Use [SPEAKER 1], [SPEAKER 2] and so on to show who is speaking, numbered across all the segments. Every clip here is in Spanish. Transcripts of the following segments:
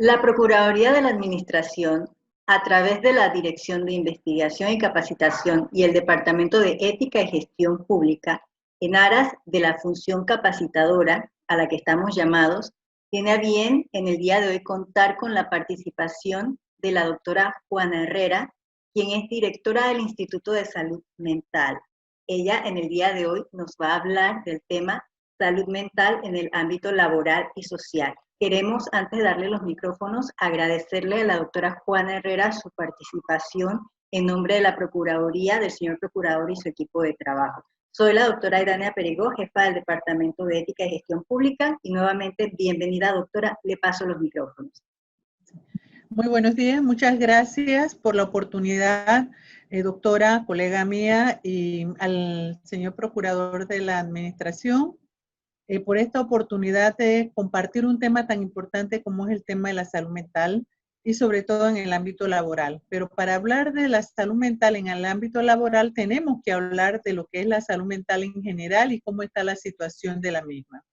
[SPEAKER 1] La Procuraduría de la Administración, a través de la Dirección de Investigación y Capacitación y el Departamento de Ética y Gestión Pública, en aras de la función capacitadora a la que estamos llamados, tiene a bien en el día de hoy contar con la participación de la doctora Juana Herrera, quien es directora del Instituto de Salud Mental. Ella en el día de hoy nos va a hablar del tema salud mental en el ámbito laboral y social. Queremos, antes de darle los micrófonos, agradecerle a la doctora Juana Herrera su participación en nombre de la Procuraduría, del señor Procurador y su equipo de trabajo. Soy la doctora Irania Perigó, jefa del Departamento de Ética y Gestión Pública, y nuevamente, bienvenida doctora, le paso los micrófonos.
[SPEAKER 2] Muy buenos días, muchas gracias por la oportunidad, doctora, colega mía, y al señor Procurador de la Administración, por esta oportunidad de compartir un tema tan importante como es el tema de la salud mental y sobre todo en el ámbito laboral. Pero para hablar de la salud mental en el ámbito laboral tenemos que hablar de lo que es la salud mental en general y cómo está la situación de la misma.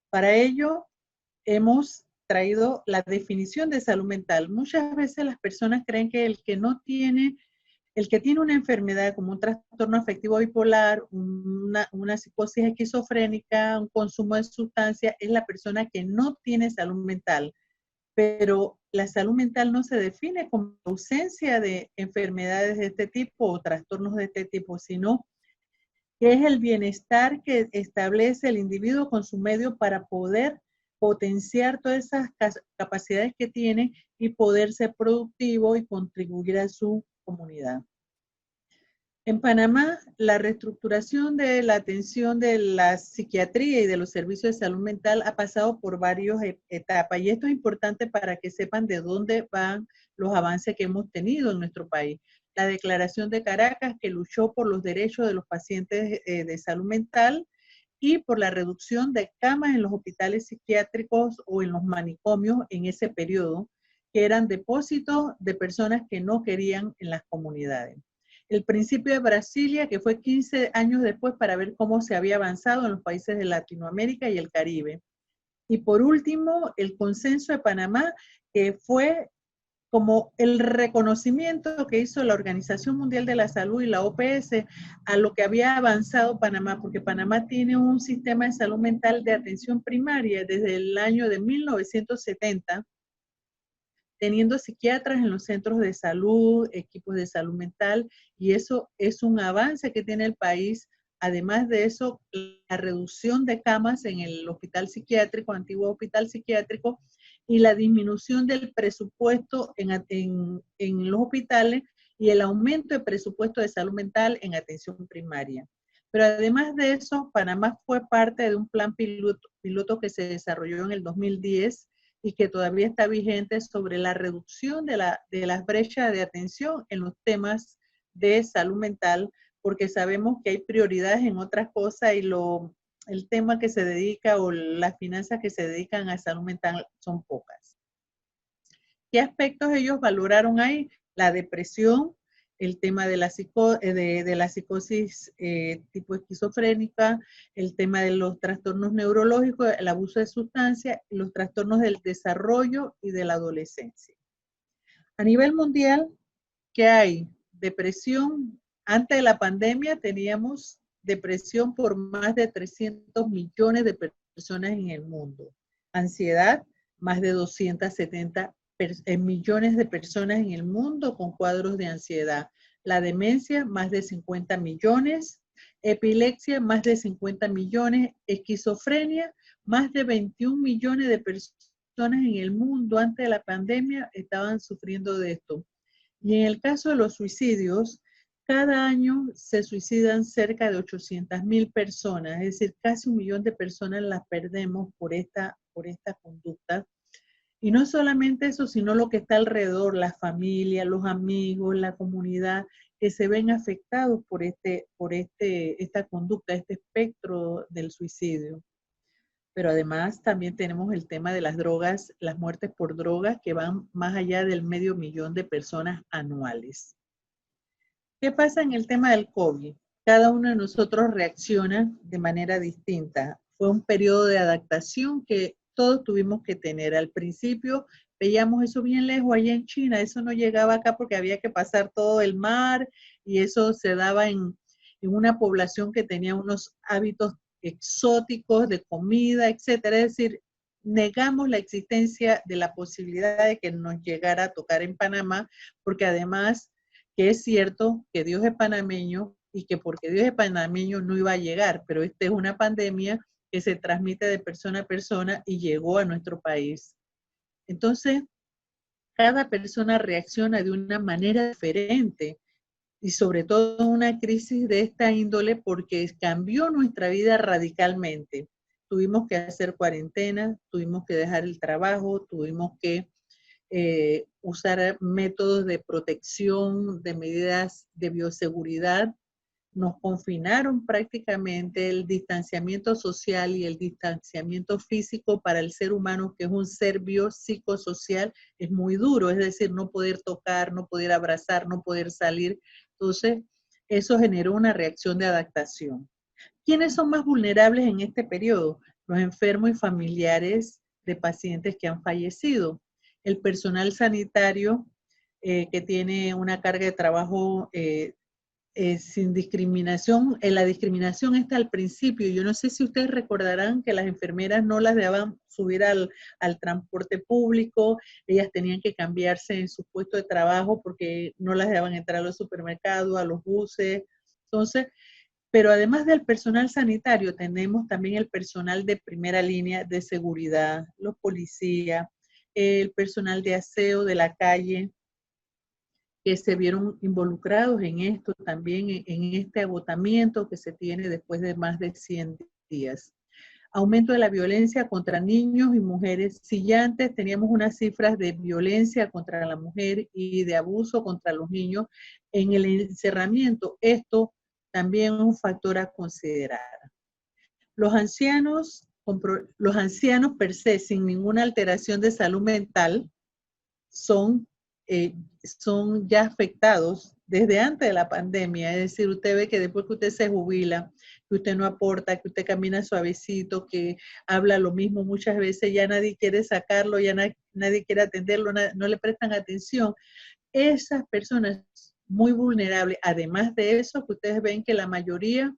[SPEAKER 2] Para ello hemos traído la definición de salud mental. Muchas veces las personas creen que el que tiene una enfermedad como un trastorno afectivo bipolar, una psicosis esquizofrénica, un consumo de sustancias, es la persona que no tiene salud mental. Pero la salud mental no se define como ausencia de enfermedades de este tipo o trastornos de este tipo, sino que es el bienestar que establece el individuo con su medio para poder potenciar todas esas capacidades que tiene y poder ser productivo y contribuir a su comunidad. En Panamá, la reestructuración de la atención de la psiquiatría y de los servicios de salud mental ha pasado por varias etapas, y esto es importante para que sepan de dónde van los avances que hemos tenido en nuestro país. La Declaración de Caracas, que luchó por los derechos de los pacientes de salud mental y por la reducción de camas en los hospitales psiquiátricos o en los manicomios en ese periodo, que eran depósitos de personas que no querían en las comunidades. El Principio de Brasilia, que fue 15 años después para ver cómo se había avanzado en los países de Latinoamérica y el Caribe. Y por último, el Consenso de Panamá, que fue como el reconocimiento que hizo la Organización Mundial de la Salud y la OPS a lo que había avanzado Panamá, porque Panamá tiene un sistema de salud mental de atención primaria desde el año de 1970, teniendo psiquiatras en los centros de salud, equipos de salud mental, y eso es un avance que tiene el país. Además de eso, la reducción de camas en el hospital psiquiátrico, antiguo hospital psiquiátrico, y la disminución del presupuesto en los hospitales y el aumento de presupuesto de salud mental en atención primaria. Pero además de eso, Panamá fue parte de un plan piloto que se desarrolló en el 2010 y que todavía está vigente sobre la reducción de las brechas de atención en los temas de salud mental, porque sabemos que hay prioridades en otras cosas y el tema que se dedica o las finanzas que se dedican a salud mental son pocas. ¿Qué aspectos ellos valoraron ahí? La depresión, el tema de la psicosis tipo esquizofrénica, el tema de los trastornos neurológicos, el abuso de sustancias, los trastornos del desarrollo y de la adolescencia. A nivel mundial, ¿qué hay? Depresión. Antes de la pandemia teníamos depresión por más de 300 millones de personas en el mundo. Ansiedad, más de 270 millones de personas en el mundo con cuadros de ansiedad. La demencia, más de 50 millones. Epilepsia, más de 50 millones. Esquizofrenia, más de 21 millones de personas en el mundo antes de la pandemia estaban sufriendo de esto. Y en el caso de los suicidios, cada año se suicidan cerca de 800,000 personas, es decir, casi 1 millón de personas las perdemos por esta conducta. Y no solamente eso, sino lo que está alrededor, la familia, los amigos, la comunidad, que se ven afectados por esta conducta, este espectro del suicidio. Pero además también tenemos el tema de las drogas, las muertes por drogas, que van más allá del 500,000 de personas anuales. ¿Qué pasa en el tema del COVID? Cada uno de nosotros reacciona de manera distinta. Fue un periodo de adaptación que todos tuvimos que tener. Al principio veíamos eso bien lejos allá en China, eso no llegaba acá porque había que pasar todo el mar y eso se daba en una población que tenía unos hábitos exóticos de comida, etcétera. Es decir, negamos la existencia de la posibilidad de que nos llegara a tocar en Panamá, porque además que es cierto que Dios es panameño y que porque Dios es panameño no iba a llegar, pero esta es una pandemia que se transmite de persona a persona y llegó a nuestro país. Entonces, cada persona reacciona de una manera diferente y sobre todo una crisis de esta índole porque cambió nuestra vida radicalmente. Tuvimos que hacer cuarentena, tuvimos que dejar el trabajo, tuvimos que usar métodos de protección, de medidas de bioseguridad. Nos confinaron prácticamente. El distanciamiento social y el distanciamiento físico para el ser humano, que es un ser biopsicosocial, es muy duro, es decir, no poder tocar, no poder abrazar, no poder salir. Entonces, eso generó una reacción de adaptación. ¿Quiénes son más vulnerables en este periodo? Los enfermos y familiares de pacientes que han fallecido. El personal sanitario que tiene una carga de trabajo sin discriminación. La discriminación está al principio. Yo no sé si ustedes recordarán que las enfermeras no las dejaban subir al transporte público, ellas tenían que cambiarse en su puesto de trabajo porque no las dejaban entrar a los supermercados, a los buses. Entonces, pero además del personal sanitario, tenemos también el personal de primera línea de seguridad, los policías, el personal de aseo de la calle, que se vieron involucrados en esto también, en este agotamiento que se tiene después de más de 100 días. Aumento de la violencia contra niños y mujeres. Si ya antes teníamos unas cifras de violencia contra la mujer y de abuso contra los niños, en el encerramiento, esto también es un factor a considerar. Los ancianos per se, sin ninguna alteración de salud mental, son ya afectados desde antes de la pandemia. Es decir, usted ve que después que usted se jubila, que usted no aporta, que usted camina suavecito, que habla lo mismo muchas veces, ya nadie quiere sacarlo, ya nadie quiere atenderlo, no le prestan atención. Esas personas muy vulnerables, además de eso, que ustedes ven que la mayoría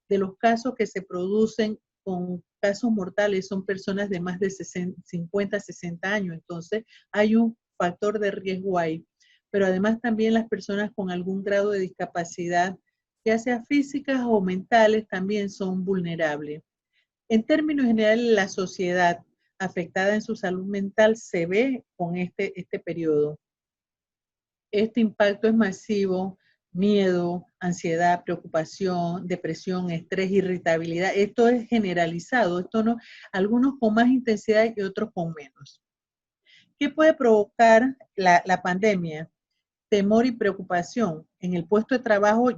[SPEAKER 2] de los casos que se producen con casos mortales son personas de más de 50, 60 años. Entonces, hay un factor de riesgo ahí. Pero además también las personas con algún grado de discapacidad, ya sea físicas o mentales, también son vulnerables. En términos generales, la sociedad afectada en su salud mental se ve con este periodo. Este impacto es masivo: miedo, ansiedad, preocupación, depresión, estrés, irritabilidad. Esto es generalizado, esto no, algunos con más intensidad y otros con menos. ¿Qué puede provocar la pandemia? Temor y preocupación. En el puesto de trabajo,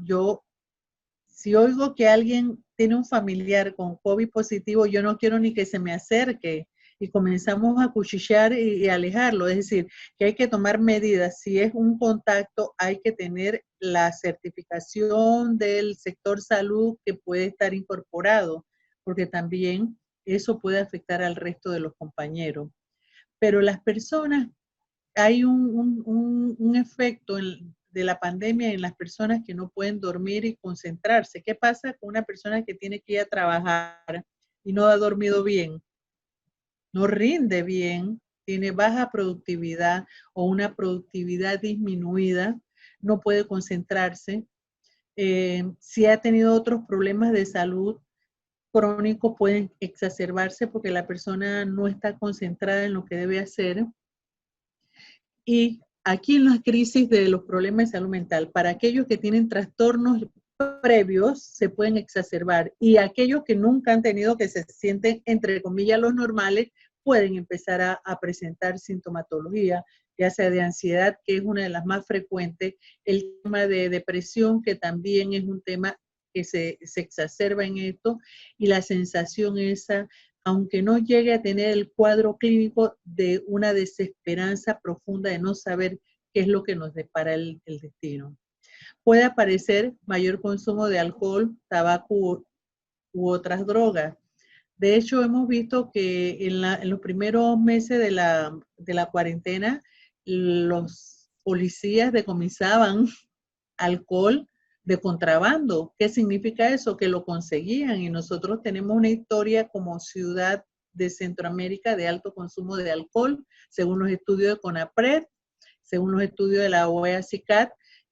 [SPEAKER 2] si oigo que alguien tiene un familiar con COVID positivo, yo no quiero ni que se me acerque, y comenzamos a cuchillar y alejarlo. Es decir, que hay que tomar medidas. Si es un contacto, hay que tener la certificación del sector salud que puede estar incorporado, porque también eso puede afectar al resto de los compañeros. Pero las personas, hay un efecto de la pandemia en las personas que no pueden dormir y concentrarse. ¿Qué pasa con una persona que tiene que ir a trabajar y no ha dormido bien? No rinde bien, tiene baja productividad o una productividad disminuida, no puede concentrarse. Si ha tenido otros problemas de salud crónicos, pueden exacerbarse porque la persona no está concentrada en lo que debe hacer. Y aquí en las crisis de los problemas de salud mental, para aquellos que tienen trastornos previos, se pueden exacerbar, y aquellos que nunca han tenido, que se sienten, entre comillas, los normales, pueden empezar a presentar sintomatología, ya sea de ansiedad, que es una de las más frecuentes, el tema de depresión, que también es un tema que se exacerba en esto, y la sensación esa, aunque no llegue a tener el cuadro clínico, de una desesperanza profunda de no saber qué es lo que nos depara el destino. Puede aparecer mayor consumo de alcohol, tabaco u otras drogas. De hecho, hemos visto que en los primeros meses de la cuarentena, los policías decomisaban alcohol de contrabando. ¿Qué significa eso? Que lo conseguían, y nosotros tenemos una historia como ciudad de Centroamérica de alto consumo de alcohol, según los estudios de CONAPRED, según los estudios de la OEA-CICAT,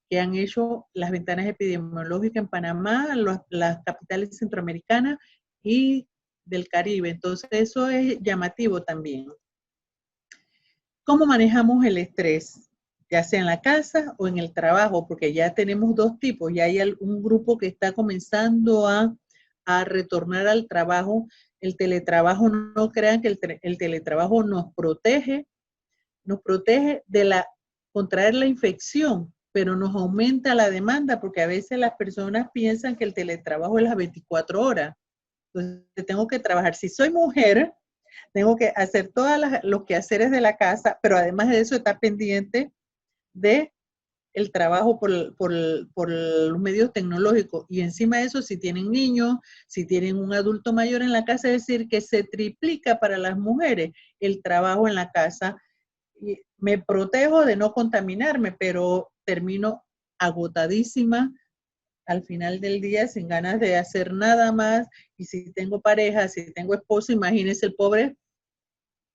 [SPEAKER 2] que han hecho las ventanas epidemiológicas en Panamá, las capitales centroamericanas y del Caribe. Entonces, eso es llamativo también. ¿Cómo manejamos el estrés? Ya sea en la casa o en el trabajo, porque ya tenemos dos tipos. Ya hay un grupo que está comenzando a retornar al trabajo. El teletrabajo, no crean que el teletrabajo nos protege de contraer la infección, pero nos aumenta la demanda, porque a veces las personas piensan que el teletrabajo es las 24 horas. Entonces, tengo que trabajar. Si soy mujer, tengo que hacer todos los quehaceres de la casa, pero además de eso estar pendiente de el trabajo por los medios tecnológicos. Y encima de eso, si tienen niños, si tienen un adulto mayor en la casa, es decir, que se triplica para las mujeres el trabajo en la casa. Y me protejo de no contaminarme, pero termino agotadísima al final del día sin ganas de hacer nada más. Y si tengo pareja, si tengo esposo, imagínense el pobre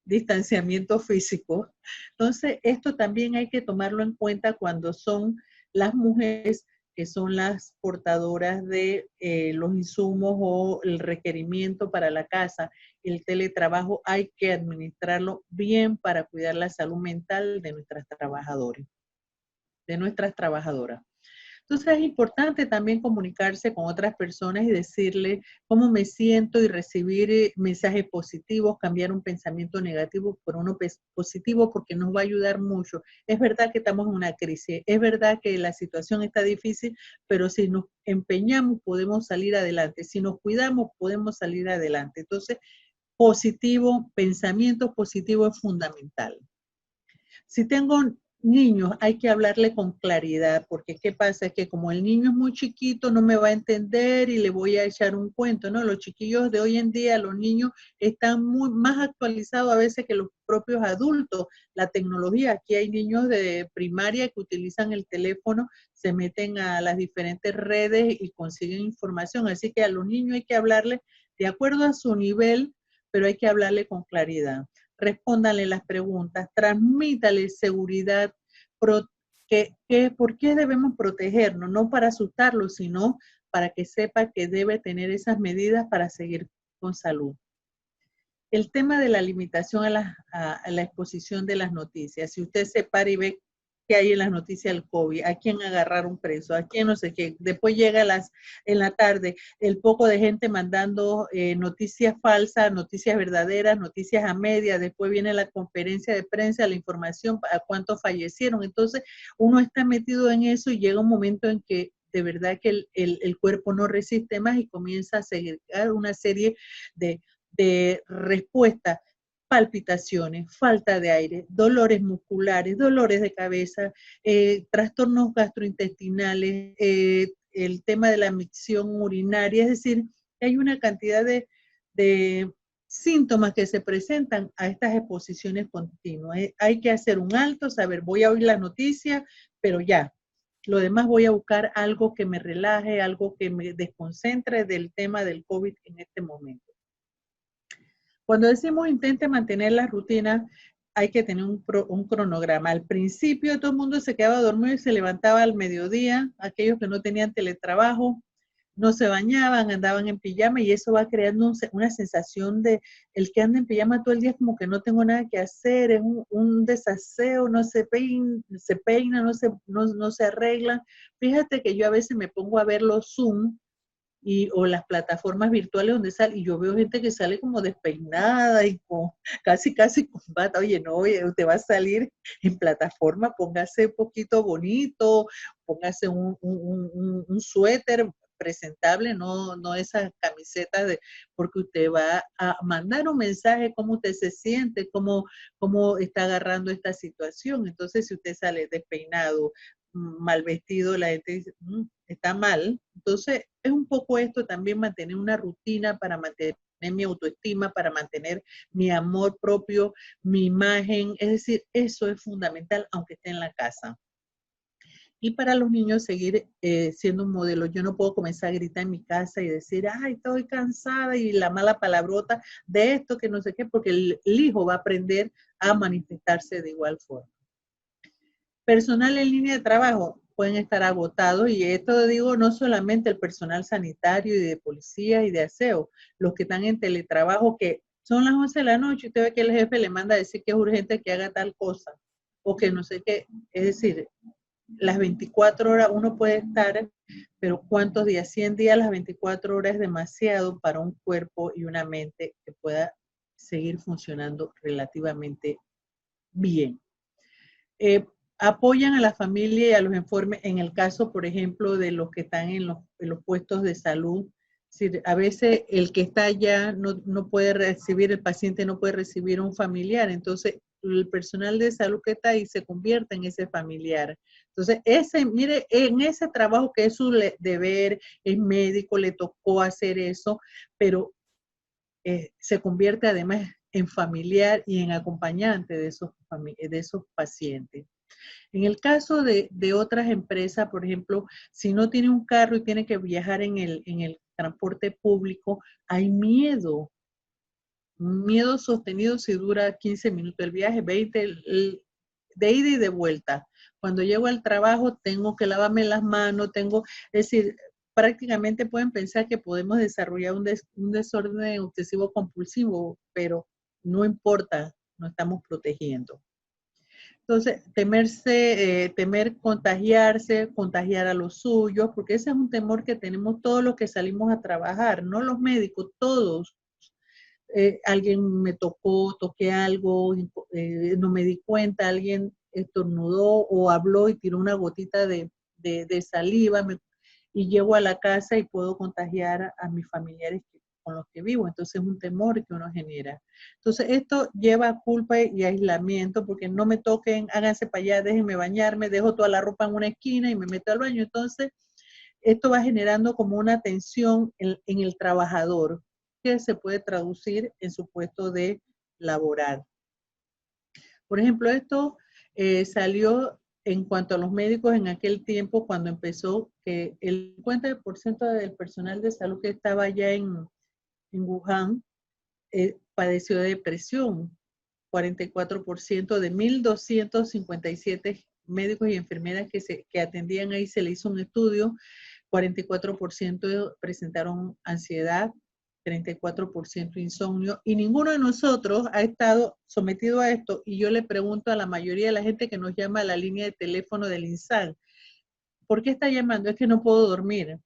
[SPEAKER 2] distanciamiento físico. Entonces, esto también hay que tomarlo en cuenta cuando son las mujeres que son las portadoras de los insumos o el requerimiento para la casa. El teletrabajo hay que administrarlo bien para cuidar la salud mental de nuestras trabajadoras. Entonces es importante también comunicarse con otras personas y decirle cómo me siento y recibir mensajes positivos, cambiar un pensamiento negativo por uno positivo, porque nos va a ayudar mucho. Es verdad que estamos en una crisis, es verdad que la situación está difícil, pero si nos empeñamos podemos salir adelante, si nos cuidamos podemos salir adelante. Entonces, pensamiento positivo es fundamental. Si tengo niños, hay que hablarle con claridad, porque ¿qué pasa? Es que como el niño es muy chiquito, no me va a entender y le voy a echar un cuento, ¿no? Los chiquillos de hoy en día, los niños están más actualizados a veces que los propios adultos. La tecnología, aquí hay niños de primaria que utilizan el teléfono, se meten a las diferentes redes y consiguen información, así que a los niños hay que hablarle de acuerdo a su nivel, pero hay que hablarle con claridad. Respóndanle las preguntas, transmítale seguridad, ¿por qué debemos protegernos? No para asustarlo, sino para que sepa que debe tener esas medidas para seguir con salud. El tema de la limitación a la exposición de las noticias. Si usted se para y ve que hay en las noticias del COVID, a quién agarraron preso, a quién no sé qué. Después llega en la tarde el poco de gente mandando noticias falsas, noticias verdaderas, noticias a media. Después viene la conferencia de prensa, la información, a cuántos fallecieron. Entonces, uno está metido en eso y llega un momento en que de verdad que el cuerpo no resiste más y comienza a seguir una serie de respuestas, palpitaciones, falta de aire, dolores musculares, dolores de cabeza, trastornos gastrointestinales, el tema de la micción urinaria, es decir, hay una cantidad de síntomas que se presentan a estas exposiciones continuas. Hay que hacer un alto, saber, voy a oír las noticias, pero ya. Lo demás voy a buscar algo que me relaje, algo que me desconcentre del tema del COVID en este momento. Cuando decimos intente mantener la rutina, hay que tener un cronograma. Al principio todo el mundo se quedaba dormido y se levantaba al mediodía. Aquellos que no tenían teletrabajo, no se bañaban, andaban en pijama, y eso va creando una sensación de el que anda en pijama todo el día como que no tengo nada que hacer, es un desaseo, no se peina, no se arregla. Fíjate que yo a veces me pongo a ver los Zoom o las plataformas virtuales donde sale, y yo veo gente que sale como despeinada y casi con bata. Oye, no, usted va a salir en plataforma, póngase un poquito bonito, póngase un suéter presentable, no esas camisetas porque usted va a mandar un mensaje, cómo usted se siente, cómo está agarrando esta situación. Entonces, si usted sale despeinado, mal vestido, la gente dice, está mal. Entonces, es un poco esto también, mantener una rutina para mantener mi autoestima, para mantener mi amor propio, mi imagen. Es decir, eso es fundamental, aunque esté en la casa. Y para los niños seguir siendo un modelo. Yo no puedo comenzar a gritar en mi casa y decir, ay, estoy cansada, y la mala palabrota de esto, que no sé qué, porque el hijo va a aprender a manifestarse de igual forma. Personal en línea de trabajo pueden estar agotados, y esto digo no solamente el personal sanitario y de policía y de aseo, los que están en teletrabajo, que son las 11 de la noche y usted ve que el jefe le manda a decir que es urgente que haga tal cosa o que no sé qué. Es decir, las 24 horas uno puede estar, pero ¿cuántos días? 100 días, las 24 horas es demasiado para un cuerpo y una mente que pueda seguir funcionando relativamente bien. Apoyan a la familia y a los enfermos en el caso, por ejemplo, de los que están en los puestos de salud. Es decir, a veces el que está allá no puede recibir, el paciente no puede recibir un familiar, entonces el personal de salud que está ahí se convierte en ese familiar. Entonces, mire, en ese trabajo que es su deber, es médico, le tocó hacer eso, pero se convierte además en familiar y en acompañante de esos pacientes. En el caso de otras empresas, por ejemplo, si no tiene un carro y tiene que viajar en el transporte público, hay miedo, un miedo sostenido si dura 15 minutos el viaje, 20, de ida y de vuelta. Cuando llego al trabajo tengo que lavarme las manos, es decir, prácticamente pueden pensar que podemos desarrollar un desorden obsesivo compulsivo, pero no importa, nos estamos protegiendo. Entonces, temer contagiarse, contagiar a los suyos, porque ese es un temor que tenemos todos los que salimos a trabajar, no los médicos, todos. Alguien me toqué algo, no me di cuenta, alguien estornudó o habló y tiró una gotita de saliva, y llego a la casa y puedo contagiar a mis familiares con los que vivo. Entonces es un temor que uno genera. Entonces esto lleva culpa y aislamiento, porque no me toquen, háganse para allá, déjenme bañarme, dejo toda la ropa en una esquina y me meto al baño. Entonces esto va generando como una tensión en el trabajador, que se puede traducir en su puesto de laboral. Por ejemplo, esto salió en cuanto a los médicos en aquel tiempo, cuando empezó, que el 50% del personal de salud que estaba allá en Wuhan padeció de depresión. 44% de 1.257 médicos y enfermeras que atendían ahí, se le hizo un estudio, 44% presentaron ansiedad, 34% insomnio, y ninguno de nosotros ha estado sometido a esto. Y yo le pregunto a la mayoría de la gente que nos llama a la línea de teléfono del INSAL, ¿por qué está llamando? Es que no puedo dormir.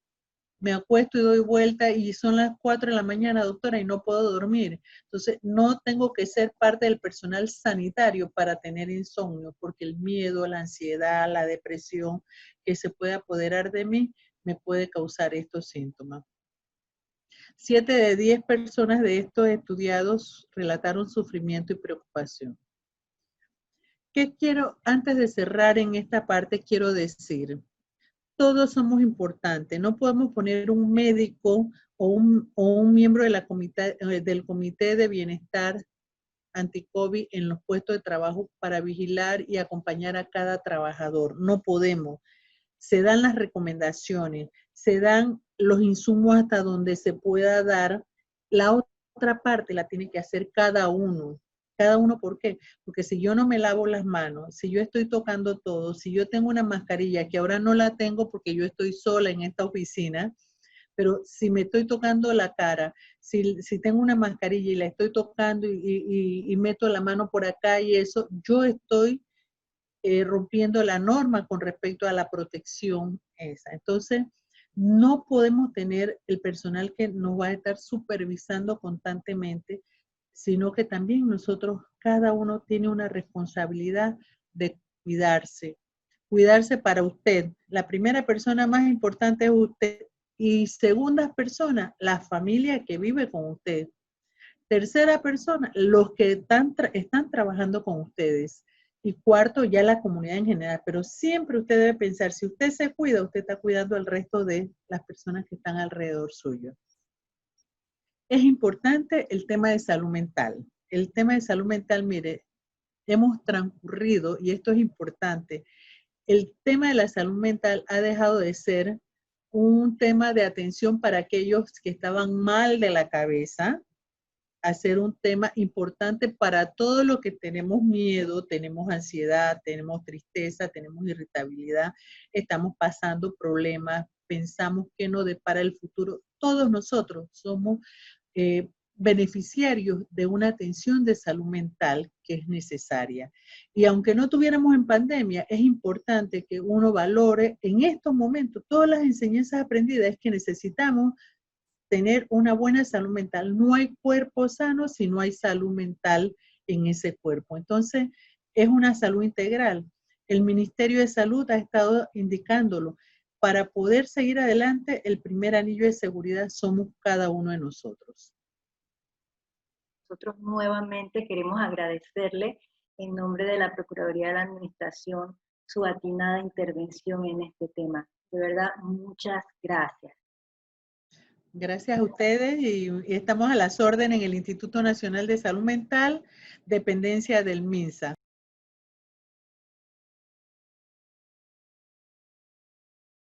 [SPEAKER 2] Me acuesto y doy vuelta y son las 4 de la mañana, doctora, y no puedo dormir. Entonces, no tengo que ser parte del personal sanitario para tener insomnio, porque el miedo, la ansiedad, la depresión que se puede apoderar de mí me puede causar estos síntomas. 7 de 10 personas de estos estudiados relataron sufrimiento y preocupación. ¿Qué quiero, antes de cerrar en esta parte, quiero decir? Todos somos importantes. No podemos poner un médico o un miembro de del Comité de Bienestar Anti-COVID en los puestos de trabajo para vigilar y acompañar a cada trabajador. No podemos. Se dan las recomendaciones, se dan los insumos hasta donde se pueda dar. La otra parte la tiene que hacer cada uno. Cada uno, ¿por qué? Porque si yo no me lavo las manos, si yo estoy tocando todo, si yo tengo una mascarilla, que ahora no la tengo porque yo estoy sola en esta oficina, pero si me estoy tocando la cara, si tengo una mascarilla y la estoy tocando y meto la mano por acá y eso, yo estoy rompiendo la norma con respecto a la protección esa. Entonces, no podemos tener el personal que nos va a estar supervisando constantemente, sino que también nosotros, cada uno tiene una responsabilidad de cuidarse. Cuidarse para usted. La primera persona más importante es usted. Y segunda persona, la familia que vive con usted. Tercera persona, los que están trabajando con ustedes. y cuarto, ya la comunidad en general. Pero siempre usted debe pensar, si usted se cuida, usted está cuidando al resto de las personas que están alrededor suyo. Es importante el tema de salud mental. El tema de salud mental, mire, hemos transcurrido, y esto es importante, el tema de la salud mental ha dejado de ser un tema de atención para aquellos que estaban mal de la cabeza, a ser un tema importante para todo lo que tenemos miedo, tenemos ansiedad, tenemos tristeza, tenemos irritabilidad, estamos pasando problemas, pensamos que nos depara el futuro. Todos nosotros somos beneficiarios de una atención de salud mental que es necesaria. Y aunque no tuviéramos en pandemia, es importante que uno valore en estos momentos todas las enseñanzas aprendidas que necesitamos tener una buena salud mental. No hay cuerpo sano si no hay salud mental en ese cuerpo. Entonces, es una salud integral. El Ministerio de Salud ha estado indicándolo. Para poder seguir adelante, el primer anillo de seguridad somos cada uno de nosotros.
[SPEAKER 1] Nosotros nuevamente queremos agradecerle en nombre de la Procuraduría de la Administración su atinada intervención en este tema. De verdad, muchas gracias.
[SPEAKER 2] Gracias a ustedes y estamos a las órdenes en el Instituto Nacional de Salud Mental, dependencia del MINSA.